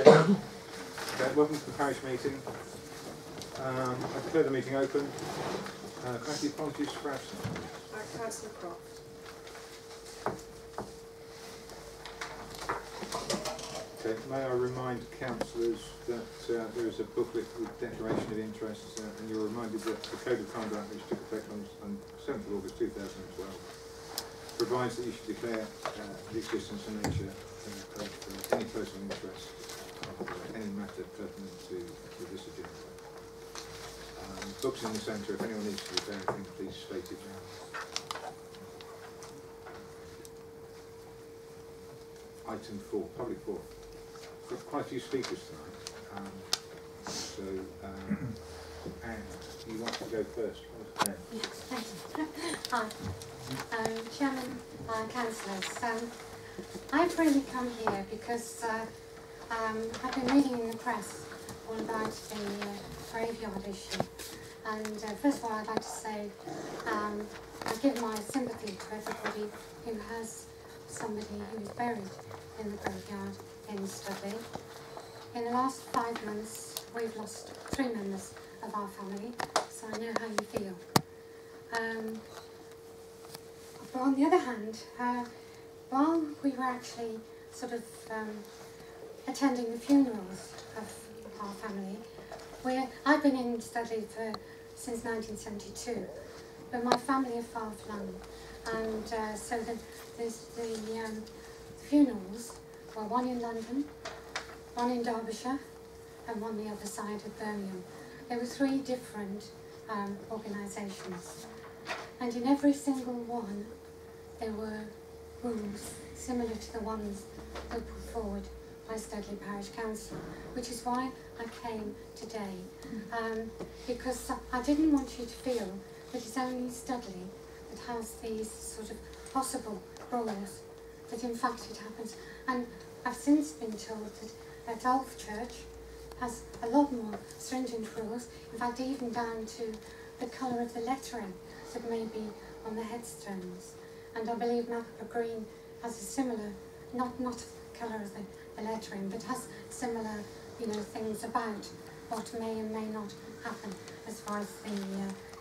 Okay, welcome to the parish meeting. I declare the meeting open. Can I see apologies for absence? Councillor Croft. Okay, may I remind councillors that there is a booklet with declaration of interests, and you're reminded that the Code of Conduct, which took effect on 7th of August 2012, provides that you should declare the existence and nature of any personal interest of any matter pertinent to this agenda. Books in the centre. If anyone needs to declare anything, please state it now. Item 4, public forum. Got quite a few speakers tonight. Anne, you want to go first? Yes, thank you. Hi, Chairman, councillors. I've really come here because I've been reading in the press all about the graveyard issue. And first of all, I'd like to say I give my sympathy to everybody who has somebody who is buried in the graveyard in Studley. In the last 5 months, we've lost 3 members of our family, so I know how you feel. But on the other hand, while we were actually sort of attending the funerals of our family, I've been in Studley since 1972, but my family are far flung, and so the funerals were one in London, one in Derbyshire, and one the other side of Birmingham. There were 3 different organisations, and in every single one there were rules similar to the ones that were put forward by Studley Parish Council, which is why I came today, because I didn't want you to feel that it's only Studley that has these sort of possible rules, that in fact it happens. And I've since been told that Alf Church has a lot more stringent rules, in fact even down to the colour of the lettering that may be on the headstones. And I believe Mappah Green has a similar, not colour of the lettering, but has similar, things about what may and may not happen as far as the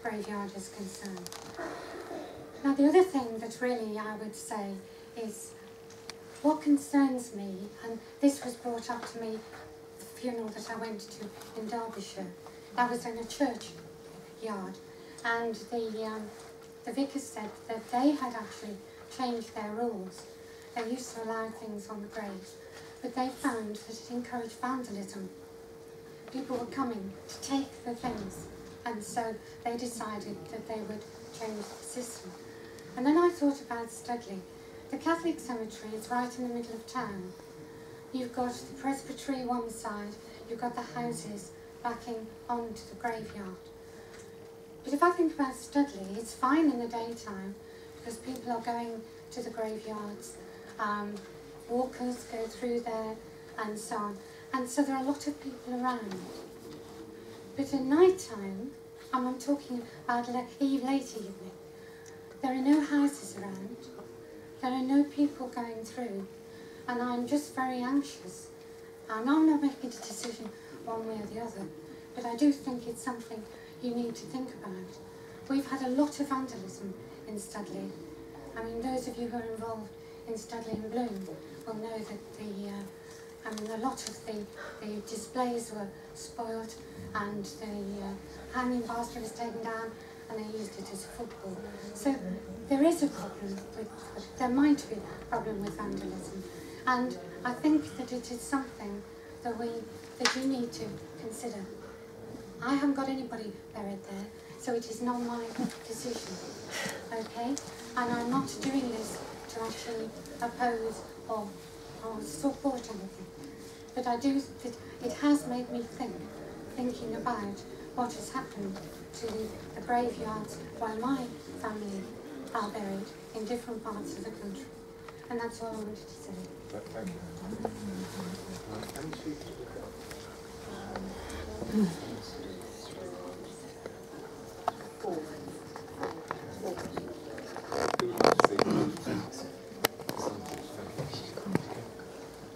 graveyard is concerned. Now the other thing that really I would say is what concerns me, and this was brought up to me at the funeral that I went to in Derbyshire. That was in a churchyard, and the vicar said that they had actually changed their rules. They used to allow things on the graves, but they found that it encouraged vandalism. People were coming to take the things, and so they decided that they would change the system. And then I thought about Studley. The Catholic cemetery is right in the middle of town. You've got the presbytery one side, you've got the houses backing onto the graveyard. But if I think about Studley, it's fine in the daytime because people are going to the graveyards, walkers go through there and so on. And so there are a lot of people around. But at night time, and I'm talking about late evening, there are no houses around, there are no people going through, and I'm just very anxious. And I'm not making a decision one way or the other, but I do think it's something you need to think about. We've had a lot of vandalism in Studley. I mean, those of you who are involved in Studley and Bloom will know that a lot of the displays were spoilt, and the hanging basket was taken down, and they used it as a football. So there is a problem there might be a problem with vandalism, and I think that it is something that you need to consider. I haven't got anybody buried there, so it is not my decision, okay? And I'm not doing this to actually oppose or support anything. But it has made me thinking about what has happened to the graveyards while my family are buried in different parts of the country. And that's all I wanted to say.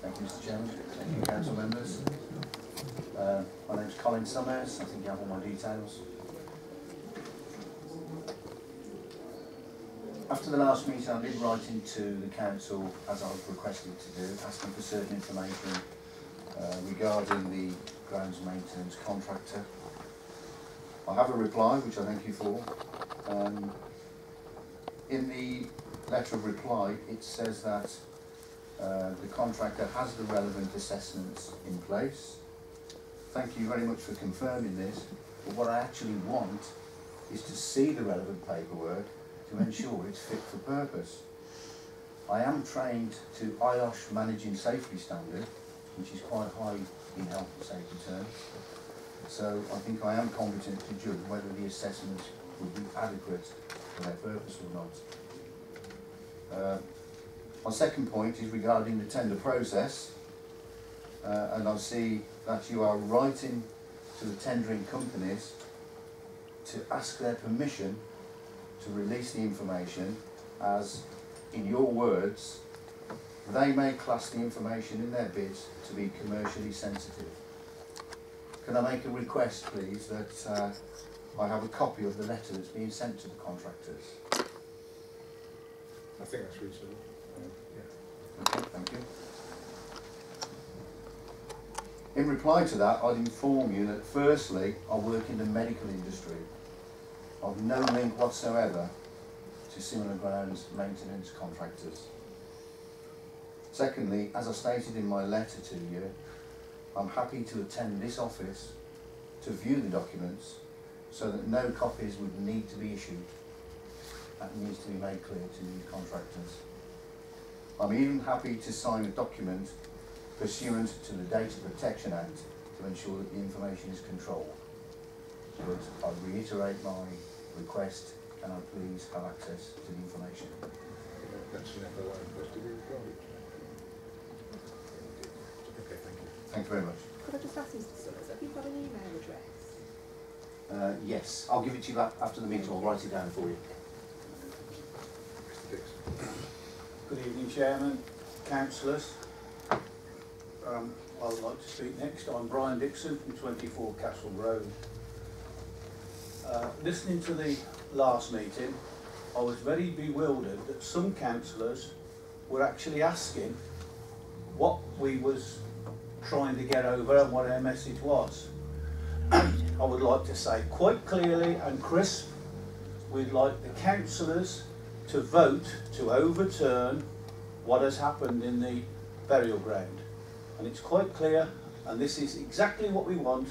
Thank you, Mr. Chairman. evening, council members. My name's Colin Summers. I think you have all my details. After the last meeting, I did write into the council, as I was requested to do, asking for certain information regarding the grounds maintenance contractor. I have a reply, which I thank you for. In the letter of reply, it says that the contractor has the relevant assessments in place. Thank you very much for confirming this, but what I actually want is to see the relevant paperwork to ensure it's fit for purpose. I am trained to IOSH Managing Safety Standard, which is quite high in health and safety terms, so I think I am competent to judge whether the assessments would be adequate for their purpose or not. My second point is regarding the tender process, and I see that you are writing to the tendering companies to ask their permission to release the information, as, in your words, they may class the information in their bids to be commercially sensitive. Can I make a request, please, that I have a copy of the letter that's being sent to the contractors? I think that's reasonable. Okay, thank you. In reply to that, I'd inform you that firstly, I work in the medical industry. I've no link whatsoever to similar grounds maintenance contractors. Secondly, as I stated in my letter to you, I'm happy to attend this office to view the documents so that no copies would need to be issued. That needs to be made clear to new contractors. I'm even happy to sign a document pursuant to the Data Protection Act to ensure that the information is controlled. But I reiterate my request, can I please have access to the information? That's an FOI request to be recorded. Okay, thank you. Thank you very much. Could I just ask Mr. Summers, have you got an email address? Yes, I'll give it to you after the meeting. I'll write it down for you. Mr. Dixon. Good evening, Chairman, councillors. I would like to speak next. I'm Brian Dixon from 24 Castle Road. Listening to the last meeting, I was very bewildered that some councillors were actually asking what we was trying to get over and what our message was. I would like to say quite clearly and crisp, we'd like the councillors to vote to overturn what has happened in the burial ground. And it's quite clear, and this is exactly what we want,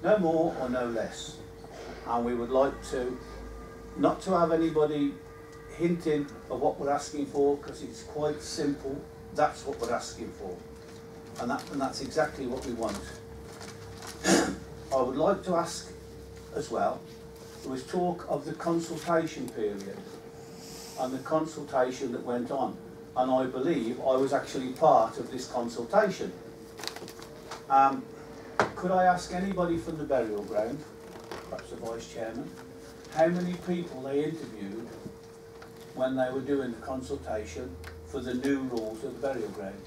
no more or no less. And we would like to, not to have anybody hinting of what we're asking for, because it's quite simple, that's what we're asking for. And that's exactly what we want. I would like to ask as well, there was talk of the consultation period and the consultation that went on, and I believe I was actually part of this consultation. Could I ask anybody from the burial ground, perhaps the Vice Chairman, how many people they interviewed when they were doing the consultation for the new rules of the burial ground?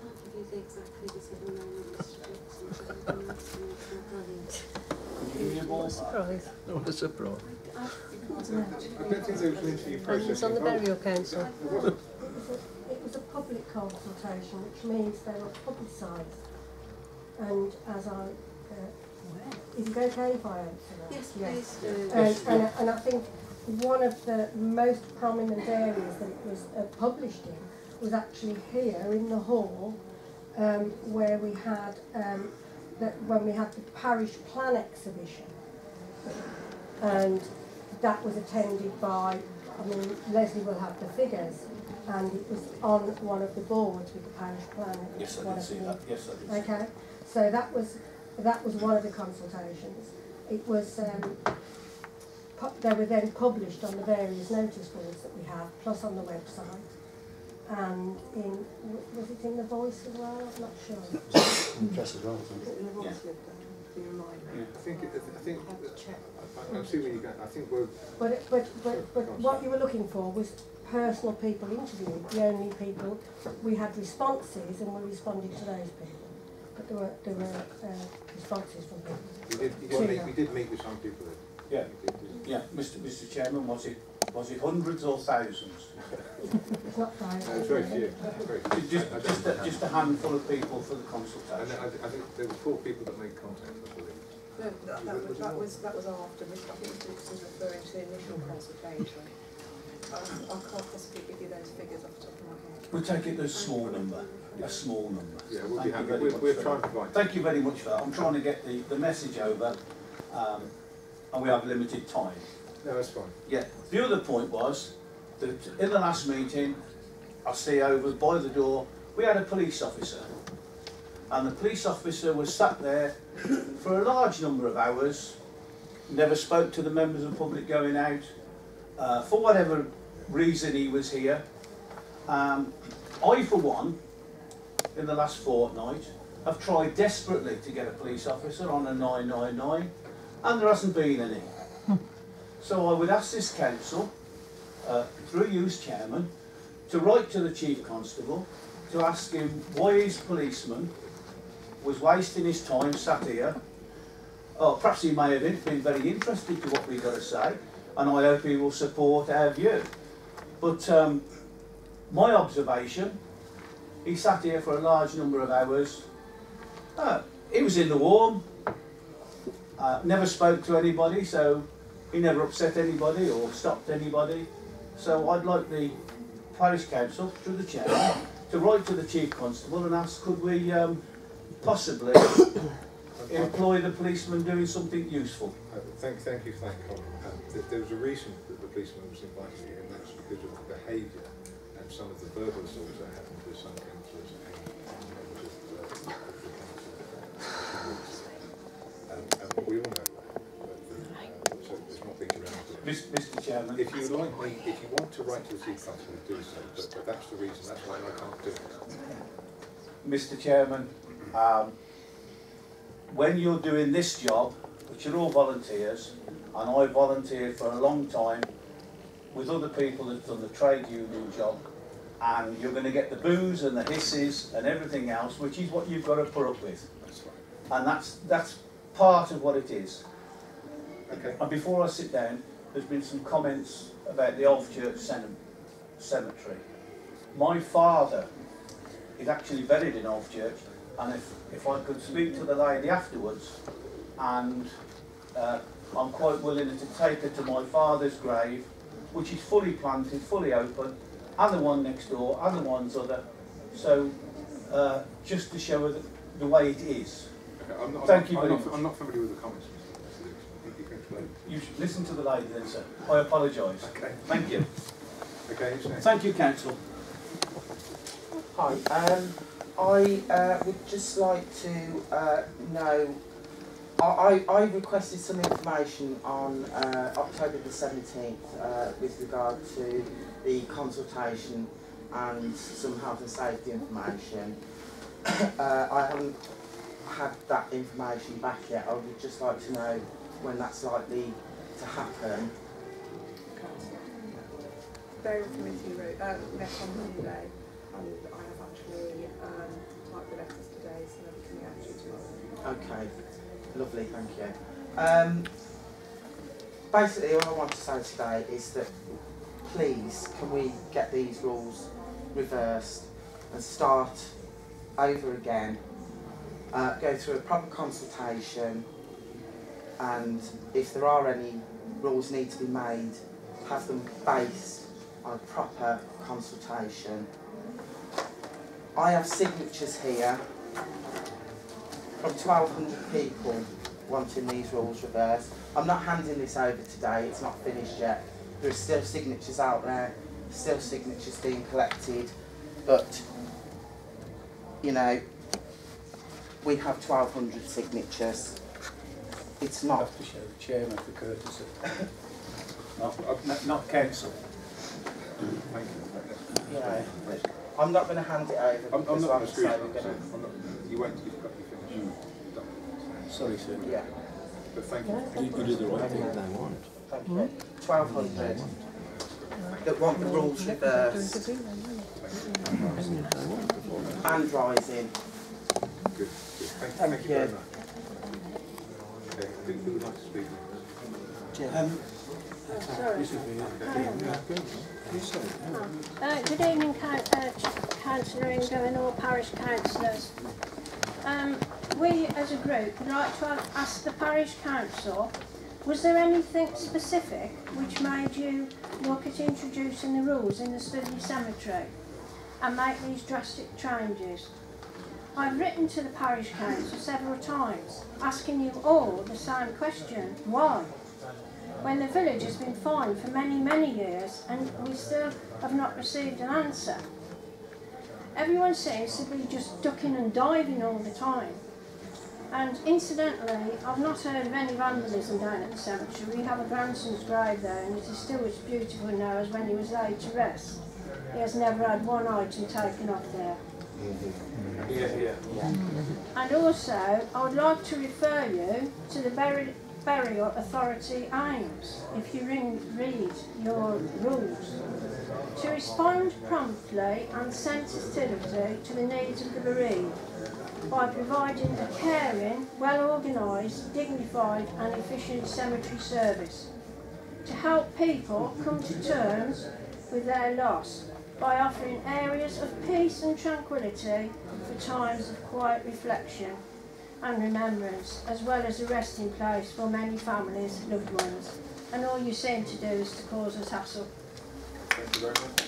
I can't give you the exactly the seven names, Mr. Dixon, Could you give me a ballpark? What a surprise. I don't think there was an interview process. And it's on the burial council. It was a public consultation, which means they were publicised. And as I, is it okay if I answer that? Yes, please do. And I think one of the most prominent areas that it was published in was actually here in the hall, where we had when we had the Parish Plan exhibition, and that was attended by, I mean, Leslie will have the figures, and it was on one of the boards with the Parish Plan. Yes, I did see that. Yes, I did. Okay, so that was one of the consultations. It was they were then published on the various notice boards that we have, plus on the website, and was it in the Voice as well? I'm not sure. Press as well, Yeah. I think I see where you're going. I think we're. But what you were looking for was personal people interviewed. The only people, we had responses and we responded to those people. But there were responses from people. We did meet with some people. Yeah. Yeah, Mr. Chairman, was it hundreds or thousands? It's not thousands. No, it's very few. Very few. Just a handful of people for the consultation. I think there were 4 people that made contact, I believe. No, that was after. I think this was referring to the initial consultation. I can't possibly give you those figures off the top of my head. We'll take it as a small number. A small number. Yeah, we'll be Thank happy. you very much We're for trying that. to provide. Thank you very much for that. I'm trying to get the message over, and we have limited time. No, that's fine. Yeah. The other point was that in the last meeting, I see over by the door, we had a police officer. And the police officer was sat there for a large number of hours, never spoke to the members of the public going out, for whatever reason he was here. I, for one, in the last fortnight, have tried desperately to get a police officer on a 999, and there hasn't been any. So I would ask this council, through you as chairman, to write to the Chief Constable to ask him why his policeman was wasting his time sat here. Oh, perhaps he may have been very interested to what we've got to say, and I hope he will support our view. But my observation, he sat here for a large number of hours. He was in the warm, never spoke to anybody, so he never upset anybody or stopped anybody. So I'd like the Parish Council, through the chairman, to write to the Chief Constable and ask, could we possibly employ the policeman doing something useful? Thank you for that comment. There was a reason that the policeman was invited here, and that's because of the behaviour and some of the verbal assaults that happened with some councillors and members of the council. And we all know that. So it's not being around. Mr. Chairman. If you want to write to the Chief Constable, do so. But that's the reason. That's why I can't do it. Mr. Chairman, when you're doing this job, which are all volunteers, and I volunteered for a long time with other people that've done the trade union job, and you're going to get the boos and the hisses and everything else, which is what you've got to put up with. That's right. And that's part of what it is. Okay. And before I sit down, there's been some comments about the Old Church Cemetery. My father is actually buried in Old Church, and if I could speak to the lady afterwards, and I'm quite willing to take her to my father's grave, which is fully planted, fully open, and the one next door, and the one's other. So just to show her the way it is. Okay, Thank you very much. I'm not familiar with the comments. You can explain. You should listen to the lady then, sir. I apologise. Okay. Thank you. Okay, who's next? Thank you, Council. Hi, I would just like to know, I requested some information on October the 17th with regard to the consultation and some health and safety information. I haven't had that information back yet. I would just like to know when that's likely to happen. Varial committee met on Monday, and I have actually typed the letters today, so they'll be coming out to you tomorrow. Okay, lovely, thank you. Basically, all I want to say today is that please, can we get these rules reversed and start over again, go through a proper consultation, and if there are any rules need to be made, have them based on a proper consultation. I have signatures here from 1,200 people wanting these rules reversed. I'm not handing this over today, it's not finished yet. There are still signatures out there, still signatures being collected, but you know, we have 1,200 signatures. It's not. I have to show the chairman for courtesy. not council. Thank you. You know, I'm not going to hand it over. I'm because not like going to I screw say, you. we're gonna- You wait until you've got your finish. Sorry, sir. Yeah, But thank you. You did the right thing. thank you. 1,200. that want the rules reversed. Hand rising. Good. Thank you very much. Okay, who would like to speak next? Good evening, Councillor Ingo and all parish councillors. We as a group would like to ask the parish council, was there anything specific which made you look at introducing the rules in the Studley cemetery and make these drastic changes? I've written to the parish council several times asking you all the same question, why? When the village has been fine for many years and we still have not received an answer. Everyone seems to be just ducking and diving all the time. And incidentally, I've not heard of any vandalism down at the cemetery. We have a grandson's grave there and it is still as beautiful now as when he was laid to rest. He has never had one item taken off there. And also, I would like to refer you to the Burial Authority aims, if you read your rules, to respond promptly and sensitively to the needs of the bereaved by providing a caring, well-organised, dignified and efficient cemetery service, to help people come to terms with their loss by offering areas of peace and tranquility for times of quiet reflection and remembrance, as well as a resting place for many families, loved ones. And all you seem to do is to cause us hassle. Thank you very much.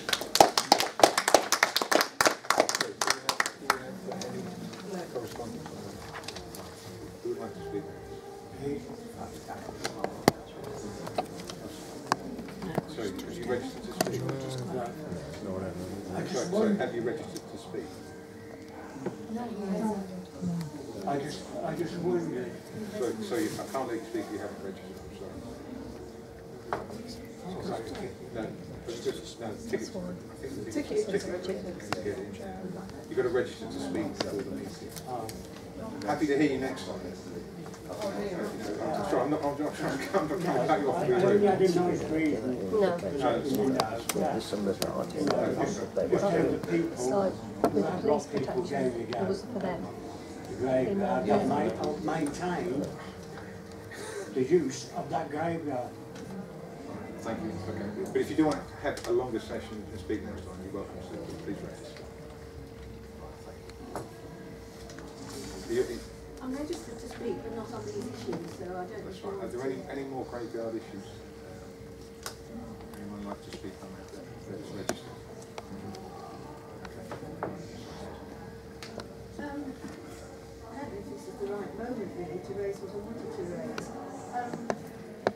Correspondence? Who would like to speak? Sorry, have you registered to speak? Sorry, have you registered to speak? I just wondered. So I can't let you speak if you haven't registered, I'm sorry. No, it's just, no, tickets. You've got to register to speak before the meeting. Happy to hear you next time. I'm sorry, I'm not trying to come back you off the road. I didn't know it's reason. No. There's some of the It's like with the police protection, it was for them. Graveyard, I'll maintain the use of that graveyard. Thank you. Okay. But if you do want to have a longer session and speak next time, you're welcome to. Please register. I'm registered to speak, but not on these issues, so I don't know. Are there any more graveyard issues? Anyone like to speak on that? Let's register. I don't know if this is the right moment really to raise what I wanted to raise.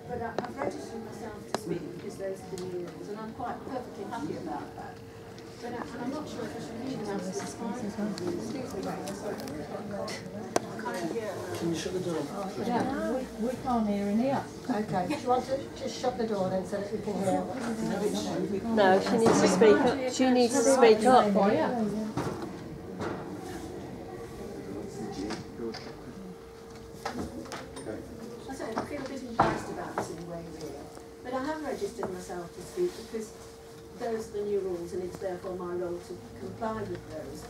But I've registered myself to speak because those are the new rules, and I'm quite perfectly happy about that. But I'm not sure if I should read them out this time. Excuse me, sorry. Can you shut the door? Yeah, we can't hear in here. Okay, do you want to just shut the door then so that we can hear? No, she needs to speak up. She needs to speak up. I feel a bit embarrassed about this in a way, really. But I have registered myself to speak because those are the new rules and it's therefore my role to comply with those.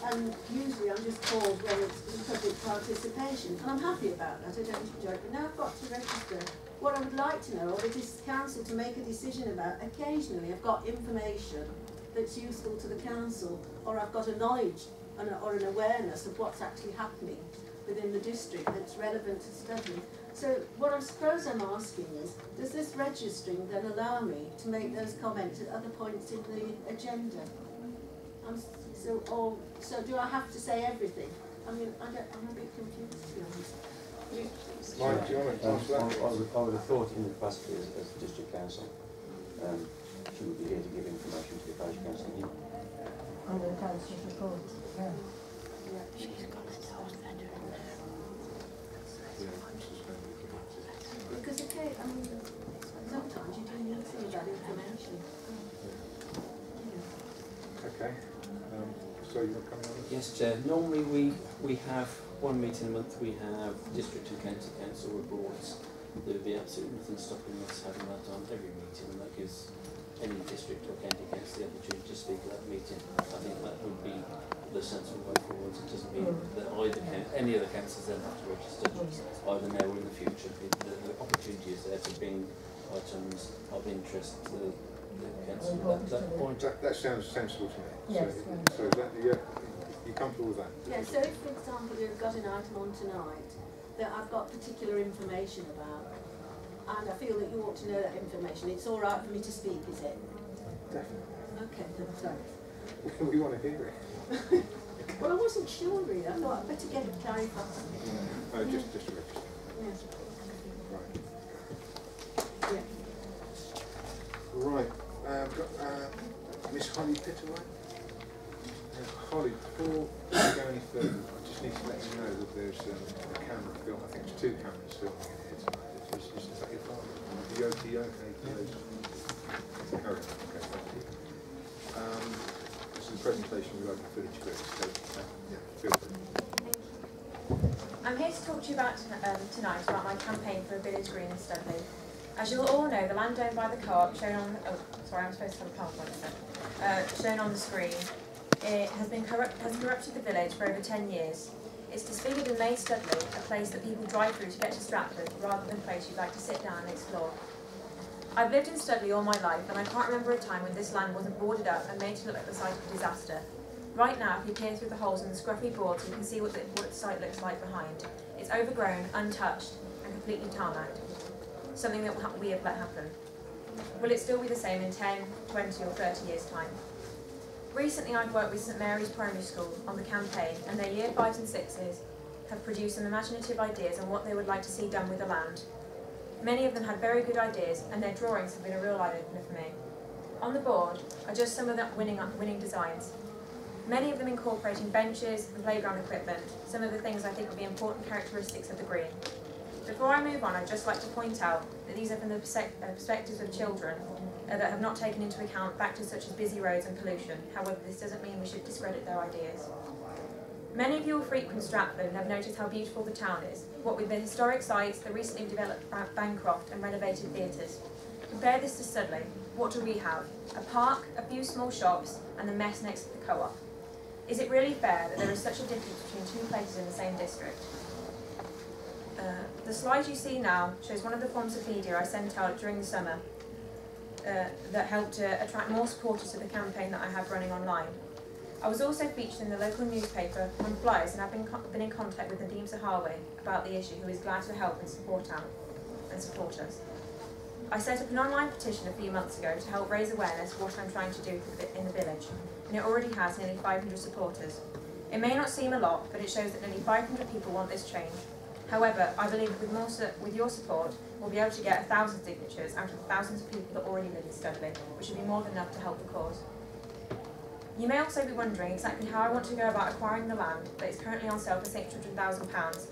And usually I'm just called when it's public participation, and I'm happy about that, I don't enjoy it. But now I've got to register. What I would like to know, or it is council to make a decision about, occasionally I've got information that's useful to the council, or I've got a knowledge or an awareness of what's actually happening within the district that's relevant to study. So what I suppose I'm asking is, does this registering then allow me to make those comments at other points in the agenda? So do I have to say everything? I mean, I'm a bit confused, to be honest. Mike, do you want to answer that? I would have thought in the capacity as the district council, she would be here to give information to the parish council. Under the council's report. Yeah. Because okay, I mean, sometimes you do need to see that information. Okay. So you're coming on? Yes, Chair. Normally we have one meeting a month. We have district and county council reports, there would be absolutely nothing stopping us having that on every meeting, and that gives any district or county council the opportunity to speak at that meeting. I think that would be the sensible way forward. It doesn't mean that any other councils then have to register, either now or in the future. The opportunity is there to bring items of interest to the council at that point. That sounds sensible to me. Yes. So that, you comfortable with that? Yeah, so if, for example, you've got an item on tonight that I've got particular information about, and I feel that you ought to know that information, it's all right for me to speak, is it? Definitely. Okay, then thanks. We want to hear it. Well, I wasn't sure really. I thought I'd better get it clarified. No, just register. Yes. Right. Yeah. Right. Got Miss Holly Pittaway. Holly, before we go any further, I just need to let you know that there's a camera film. I think it's 2 cameras filming in here tonight. Is that your father? The OTO? Okay, thank you. This is a presentation regarding the village grid. So, yeah, feel free. I'm here to talk to you about tonight about my campaign for a village green in Studley. As you'll all know, the land owned by the co-op, shown on I'm supposed to have a PowerPoint, shown on the screen, it has corrupted the village for over 10 years. It's disfigured and made Studley a place that people drive through to get to Stratford, rather than a place you'd like to sit down and explore. I've lived in Studley all my life, and I can't remember a time when this land wasn't boarded up and made to look like the site of a disaster. Right now, if you peer through the holes in the scruffy boards, you can see what the site looks like behind. It's overgrown, untouched, and completely tarmacked. Something that we have let happen. Will it still be the same in 10, 20 or 30 years' time? Recently I've worked with St Mary's Primary School on the campaign, and their Year 5s and 6s have produced some imaginative ideas on what they would like to see done with the land. Many of them had very good ideas, and their drawings have been a real eye-opener for me. On the board are just some of the winning designs. Many of them incorporating benches and playground equipment, some of the things I think would be important characteristics of the green. Before I move on, I'd just like to point out that these are from the perspectives of children that have not taken into account factors such as busy roads and pollution. However, this doesn't mean we should discredit their ideas. Many of you will frequent Stratford and have noticed how beautiful the town is, what with the historic sites, the recently developed Bancroft and renovated theatres. Compare this to Studley. What do we have? A park, a few small shops, and the mess next to the co-op. Is it really fair that there is such a difference between 2 places in the same district? The slide you see now shows one of the forms of media I sent out during the summer that helped to attract more supporters to the campaign that I have running online. I was also featured in the local newspaper on flyers, and I've been in contact with Nadeem Sahawi about the issue, who is glad to help and support us. I set up an online petition a few months ago to help raise awareness of what I'm trying to do in the village, and it already has nearly 500 supporters. It may not seem a lot, but it shows that nearly 500 people want this change. However, I believe with your support, we'll be able to get 1,000 signatures out of the thousands of people that already live in Studley, which would be more than enough to help the cause. You may also be wondering exactly how I want to go about acquiring the land that is currently on sale for £600,000.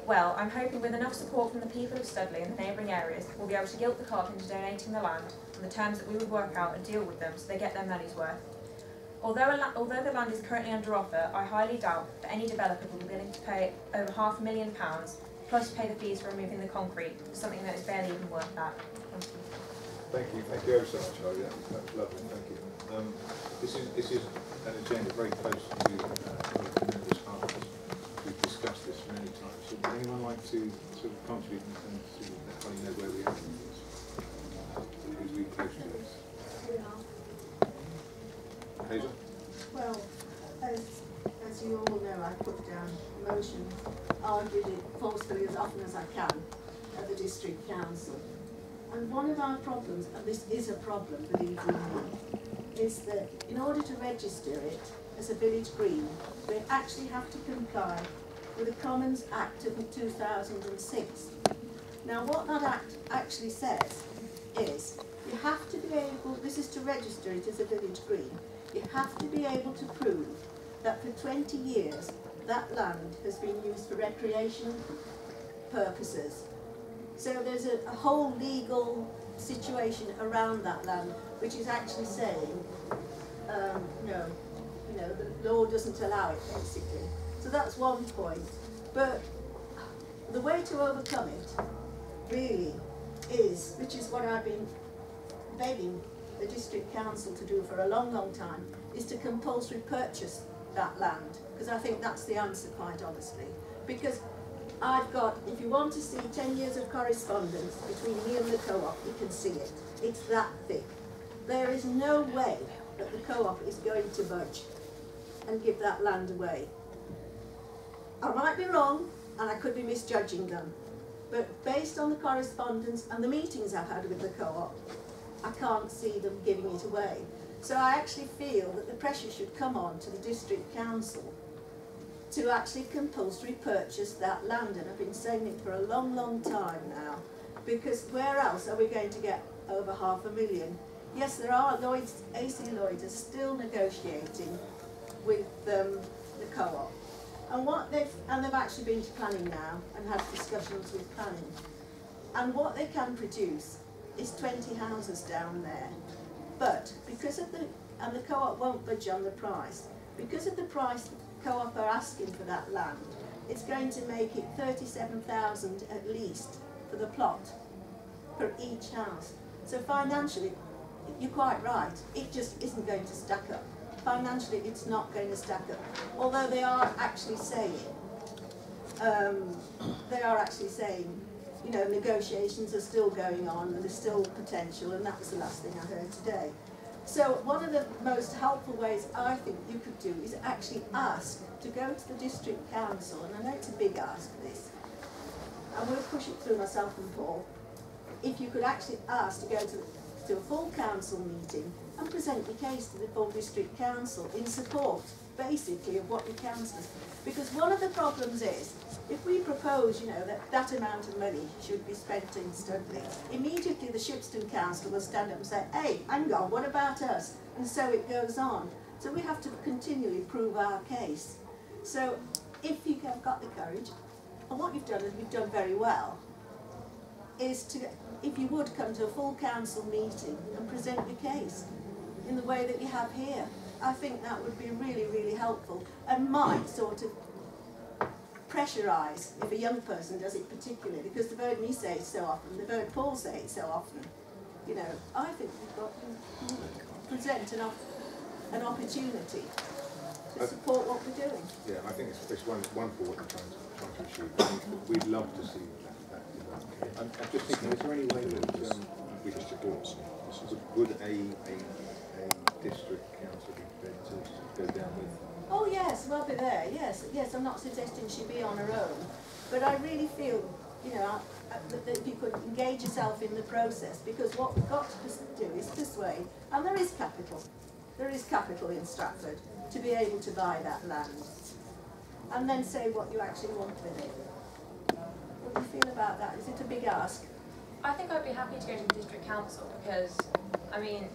Well, I'm hoping with enough support from the people of Studley and the neighbouring areas, we'll be able to guilt the co-op into donating the land on the terms that we would work out and deal with them so they get their money's worth. Although the land is currently under offer, I highly doubt that any developer will be willing to pay over £500,000 plus pay the fees for removing the concrete for something that is barely even worth that. Thank you ever so much, Holly. That's lovely. Thank you. This is an agenda very close to members' hearts. We've discussed this many times. So would anyone like to sort of contribute and sort of let Holly know where we are in this? Who's really close to this? Hazel? Well, as you all know, I put down motions, argued it forcefully as often as I can at the district council. And one of our problems, and this is a problem, believe you me, is that in order to register it as a village green, we actually have to comply with the Commons Act of 2006. Now what that act actually says is you have to be able, this is to register it as a village green, you have to be able to prove that for 20 years that land has been used for recreation purposes. So there's a whole legal situation around that land which is actually saying, no, the law doesn't allow it basically. So that's one point. But the way to overcome it really is, which is what I've been begging the district council to do for a long, long time, is to compulsory purchase that land, because I think that's the answer, quite honestly. Because I've got, if you want to see 10 years of correspondence between me and the co-op, you can see it. It's that thick. There is no way that the co-op is going to budge and give that land away. I might be wrong, and I could be misjudging them, but based on the correspondence and the meetings I've had with the co-op, I can't see them giving it away. So I actually feel that the pressure should come on to the district council to actually compulsory purchase that land, and I've been saying it for a long, long time now, because where else are we going to get over $500,000? Yes, there are Lloyds, AC Lloyds are still negotiating with the co-op, and they've actually been to planning now and had discussions with planning, and what they can produce is 20 houses down there, but because of and the co-op won't budge on the price, because of the price co-op are asking for that land, it's going to make it 37,000 at least for the plot for each house. So financially, you're quite right, it just isn't going to stack up. Financially, it's not going to stack up. Although they are actually saying, you know, negotiations are still going on and there's still potential, and that was the last thing I heard today. So one of the most helpful ways I think you could do is actually ask to go to the district council, and I know it's a big ask this, and we'll push it through myself and Paul, if you could actually ask to go to a full council meeting and present your case to the full district council in support, basically, of what your councillors. Because one of the problems is, if we propose, you know, that amount of money should be spent in Studley, immediately the Shipston Council will stand up and say, hey, hang on, what about us? And so it goes on. So we have to continually prove our case. So if you have got the courage, and what you've done, and you've done very well, is to, if you would come to a full council meeting and present your case in the way that you have here, I think that would be really, really helpful, and might sort of pressurise if a young person does it particularly, because they've heard me say it so often, they've heard Paul say it so often. You know, I think we've got to present an opportunity to support what we're doing. Yeah, I think it's wonderful what you're trying to achieve. We'd love to see that develop. I'm just thinking, is there any way that we just support, would a district council be prepared to go down with? Oh yes, we'll be there, yes, yes, I'm not suggesting she be on her own, but I really feel, you know, that you could engage yourself in the process, because what we've got to do is persuade, and there is capital in Stratford to be able to buy that land, and then say what you actually want with it. What do you feel about that? Is it a big ask? I think I'd be happy to go to the district council, because, I mean,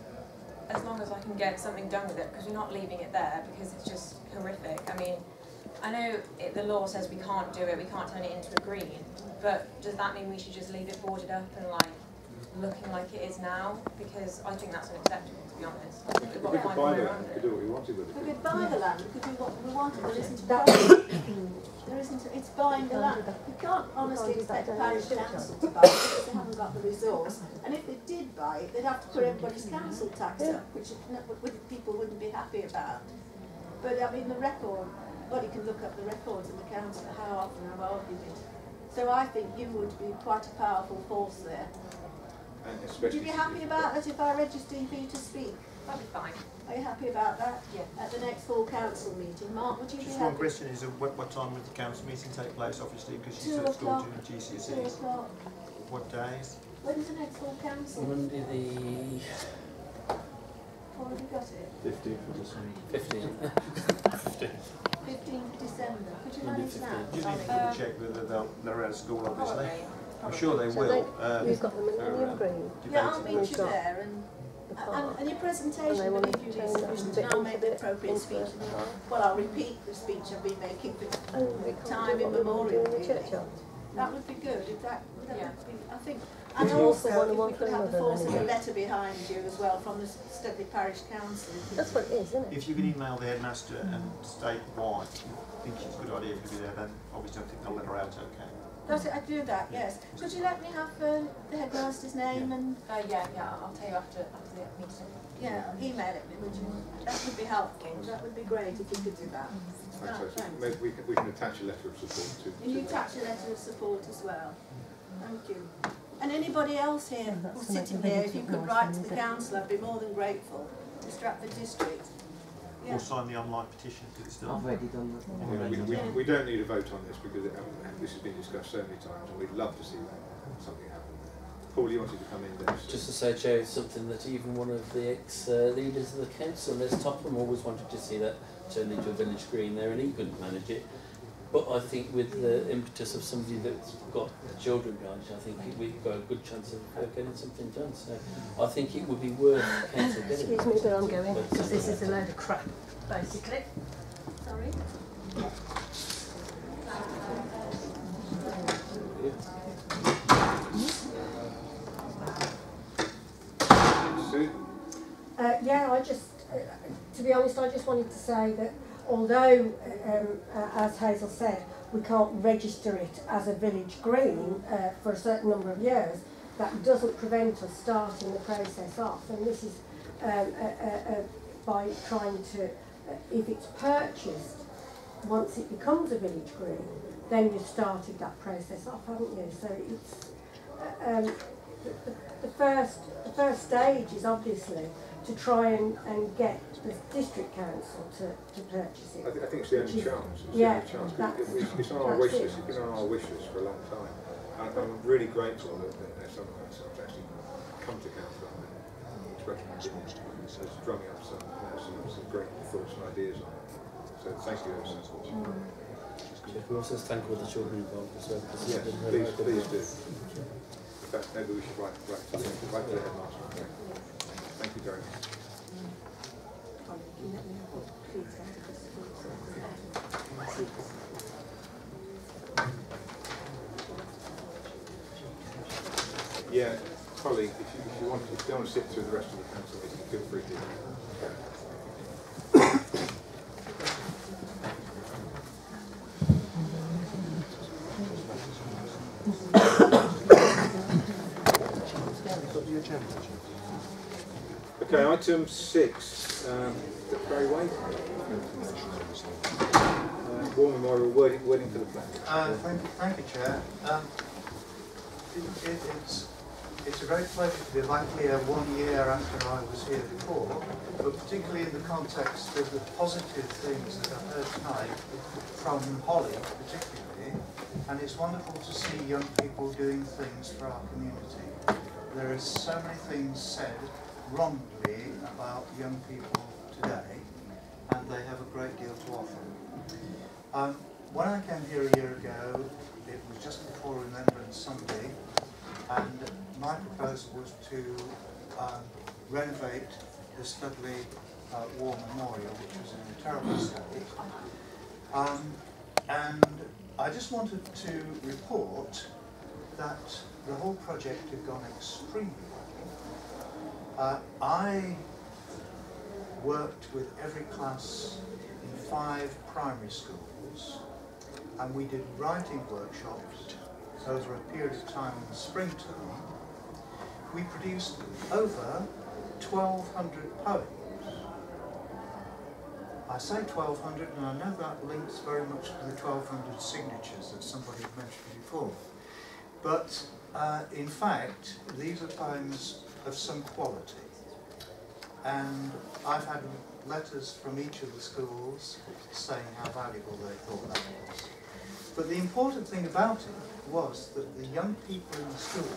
as long as I can get something done with it, because we're not leaving it there, because it's just horrific. I mean, I know the law says we can't do it, we can't turn it into a green, but does that mean we should just leave it boarded up and like looking like it is now? Because I think that's unacceptable, to be honest. We could buy the land, we could do what we wanted with it. We could buy the land, we could do what we wanted, there isn't a problem. There isn't, it's buying the land. We can't honestly expect the parish council to buy it because they haven't got the resource. And if they did buy it, they'd have to put everybody's council tax up, which people wouldn't be happy about. But I mean, the record, anybody can look up the records of the council, how often I've argued it. So I think you would be quite a powerful force there. Would you be happy about that if I register you to speak? That'd be fine. Are you happy about that? Yeah. At the next full council meeting, Mark, would you be Just happy? one question is, what time would the council meeting take place, obviously, because she's 2 at school o'clock. doing GCSEs? 2 o'clock. What days? When's the next full council? Monday the... Or have you got it? 15th of December. 15th December. Could you manage that? You need to double check whether they're out of school, obviously. Probably. I'm sure they will. We've got the Millennium Green. Yeah, I'll meet you there, and your presentation, believe you, is sufficient, and I'll make the appropriate speech. Well, I'll repeat the speech I've been making for time immemorial, really. That would be good. If that would be, I think. Would And you also also, want to if want we could for have the another force of a then? letter behind you as well from the Studley Parish Council. That's what it is, isn't it? If you can email the headmaster and state why you think it's a good idea to be there, then obviously I think they'll let her out okay. Does it? I do that, yes. Could you let me have the headmaster's name and... Yeah, I'll tell you after the meeting. Yeah, email it me, would you? That would be helpful. That would be great if you could do that. Fantastic. Maybe we can attach a letter of support to. And you attach a letter of support as well. Thank you. And anybody else here who's sitting here, if you could write to the council, I'd be more than grateful. The Stratford District. Yeah. Or sign the online petition to the Studley. I've already done that. We don't need a vote on this because this has been discussed so many times, and we'd love to see something happen there. Paul, you wanted to come in there? Just to say, Chair, it's something that even one of the ex-leaders of the council, Les Topham, always wanted to see that turned into a village green there, and he couldn't manage it. But I think with the impetus of somebody that's got children behind it, I think we've got a good chance of getting something done. So I think it would be worth council getting. Excuse me, but I'm going, because this is a load of crap, basically. Sorry? Yeah, to be honest, I just wanted to say that although, as Hazel said, we can't register it as a village green for a certain number of years, that doesn't prevent us starting the process off. And this is by trying to, if it's purchased, once it becomes a village green, then you've started that process off, haven't you? So it's the first stage is obviously to try and get the district council to purchase it. I think it's the only chance. It's yeah, the only chance. It's on our wish list. It's been on our wish list for a long time. And I'm really grateful that some councils actually come to council and express my opinion. So it's drumming up some great thoughts and ideas on it. So thank you very much. We also thank all the children involved as well. Yes, please do. In fact, maybe we should write to the headmaster. Thank you very much. Yeah, colleague, if you want to sit through the rest of the council meeting, feel free to. Okay, item 6, Barry Wade. War Memorial wording for the plan. Thank you, Chair. It's a great pleasure to be back here 1 year after I was here before, but particularly in the context of the positive things that I've heard tonight from Holly particularly, and it's wonderful to see young people doing things for our community. There are so many things said wrongly about young people today, and they have a great deal to offer. When I came here a year ago, it was just before Remembrance Sunday, and my proposal was to renovate the Studley War Memorial, which was in a terrible state. And I just wanted to report that the whole project had gone extremely well. I worked with every class in 5 primary schools, and we did writing workshops over a period of time in the spring term. We produced over 1,200 poems. I say 1,200, and I know that links very much to the 1,200 signatures that somebody mentioned before. But in fact, these are poems of some quality. And I've had letters from each of the schools saying how valuable they thought that was. But the important thing about it was that the young people in the school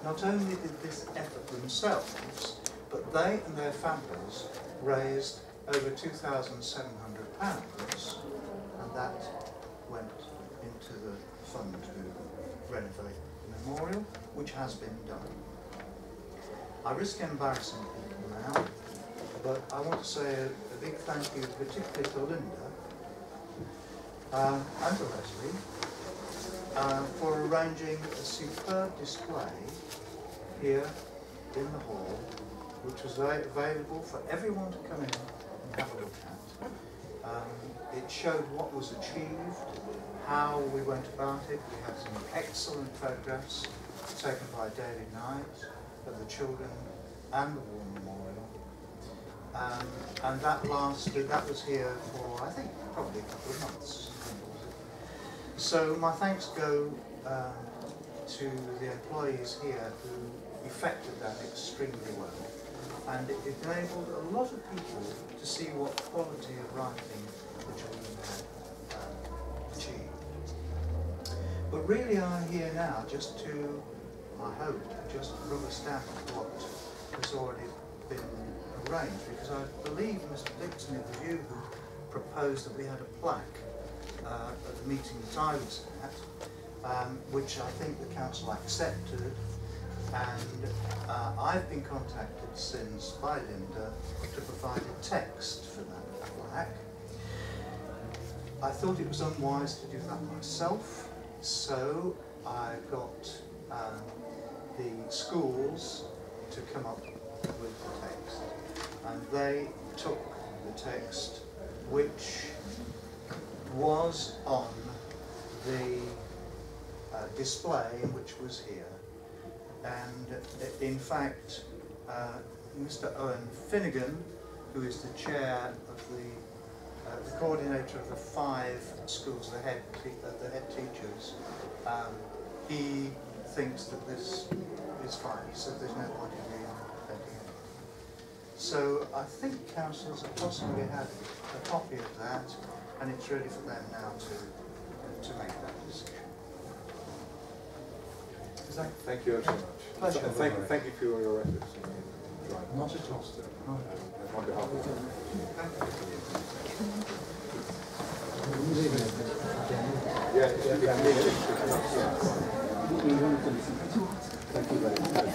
not only did this effort themselves, but they and their families raised over £2,700, and that went into the fund to renovate the memorial, which has been done. I risk embarrassing people now, but I want to say a big thank you particularly to Linda and to Leslie for arranging a superb display here in the hall, which was available for everyone to come in and have a look at. It showed what was achieved, how we went about it. We had some excellent photographs taken by David Knight of the children and the War Memorial. And that was here for, I think, probably a couple of months. So my thanks go to the employees here who effected that extremely well. And it enabled a lot of people to see what quality of writing the children had achieved. But really I'm here now just to, I hope, just rubber stamp what has already been arranged, because I believe Mr. Dixon, it was you who proposed that we had a plaque at the meeting that I was at, which I think the council accepted, and I've been contacted since by Linda to provide a text for that plaque. I thought it was unwise to do that myself, so I got the schools to come up with the text, and they took the text which was on the display which was here, and in fact Mr. Owen Finnegan, who is the chair of the coordinator of the 5 schools, the head teachers, he thinks that this is fine. He said there's no point in reinventing it. So I think councillors have possibly had a copy of that, and it's ready for them now to make that decision. Thank you so much. Pleasure. Thank you for all your efforts. Not at all. On behalf of Thank you very much.